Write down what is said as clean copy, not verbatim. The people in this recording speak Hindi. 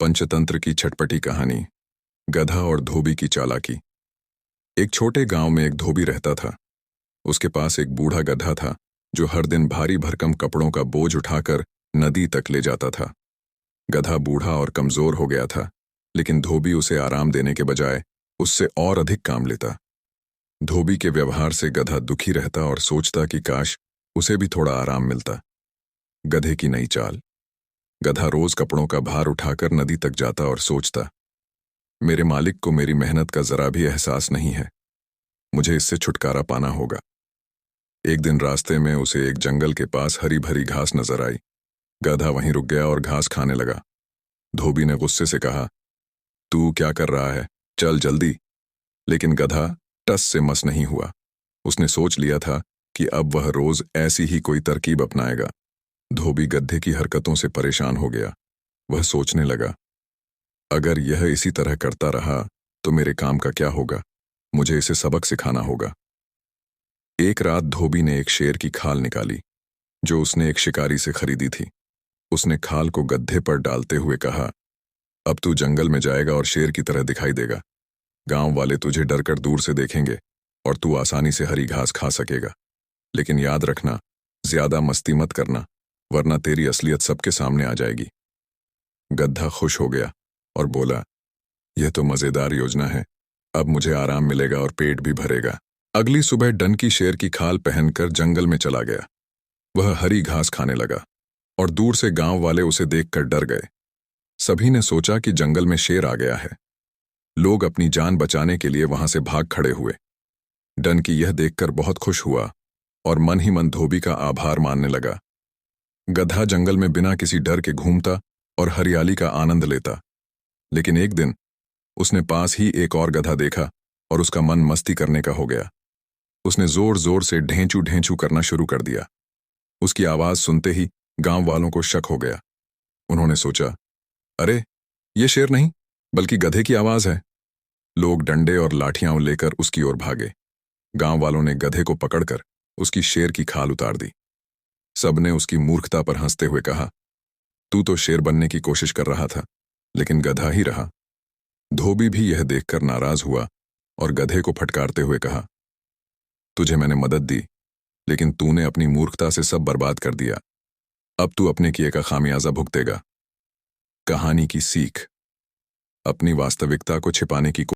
पंचतंत्र की छटपटी कहानी। गधा और धोबी की चालाकी। एक छोटे गांव में एक धोबी रहता था। उसके पास एक बूढ़ा गधा था जो हर दिन भारी भरकम कपड़ों का बोझ उठाकर नदी तक ले जाता था। गधा बूढ़ा और कमजोर हो गया था, लेकिन धोबी उसे आराम देने के बजाय उससे और अधिक काम लेता। धोबी के व्यवहार से गधा दुखी रहता और सोचता कि काश उसे भी थोड़ा आराम मिलता। गधे की नई चाल। गधा रोज कपड़ों का भार उठाकर नदी तक जाता और सोचता, मेरे मालिक को मेरी मेहनत का जरा भी एहसास नहीं है, मुझे इससे छुटकारा पाना होगा। एक दिन रास्ते में उसे एक जंगल के पास हरी भरी घास नजर आई। गधा वहीं रुक गया और घास खाने लगा। धोबी ने गुस्से से कहा, तू क्या कर रहा है, चल जल्दी। लेकिन गधा टस से मस नहीं हुआ। उसने सोच लिया था कि अब वह रोज ऐसी ही कोई तरकीब अपनाएगा। धोबी गधे की हरकतों से परेशान हो गया। वह सोचने लगा, अगर यह इसी तरह करता रहा तो मेरे काम का क्या होगा, मुझे इसे सबक सिखाना होगा। एक रात धोबी ने एक शेर की खाल निकाली जो उसने एक शिकारी से खरीदी थी। उसने खाल को गड्ढे पर डालते हुए कहा, अब तू जंगल में जाएगा और शेर की तरह दिखाई देगा। गांव वाले तुझे डरकर दूर से देखेंगे और तू आसानी से हरी घास खा सकेगा। लेकिन याद रखना, ज्यादा मस्ती मत करना, वरना तेरी असलियत सबके सामने आ जाएगी। गधा खुश हो गया और बोला, यह तो मजेदार योजना है, अब मुझे आराम मिलेगा और पेट भी भरेगा। अगली सुबह डनकी शेर की खाल पहनकर जंगल में चला गया। वह हरी घास खाने लगा और दूर से गांव वाले उसे देखकर डर गए। सभी ने सोचा कि जंगल में शेर आ गया है। लोग अपनी जान बचाने के लिए वहां से भाग खड़े हुए। डनकी यह देखकर बहुत खुश हुआ और मन ही मन धोबी का आभार मानने लगा। गधा जंगल में बिना किसी डर के घूमता और हरियाली का आनंद लेता। लेकिन एक दिन उसने पास ही एक और गधा देखा और उसका मन मस्ती करने का हो गया। उसने जोर जोर से ढेंचू ढेंचू करना शुरू कर दिया। उसकी आवाज सुनते ही गांव वालों को शक हो गया। उन्होंने सोचा, अरे ये शेर नहीं बल्कि गधे की आवाज है। लोग डंडे और लाठियां लेकर उसकी ओर भागे। गांव वालों ने गधे को पकड़कर उसकी शेर की खाल उतार दी। सबने उसकी मूर्खता पर हंसते हुए कहा, तू तो शेर बनने की कोशिश कर रहा था, लेकिन गधा ही रहा। धोबी भी यह देखकर नाराज हुआ और गधे को फटकारते हुए कहा, तुझे मैंने मदद दी, लेकिन तूने अपनी मूर्खता से सब बर्बाद कर दिया। अब तू अपने किए का खामियाजा भुगतेगा। कहानी की सीख। अपनी वास्तविकता को छिपाने की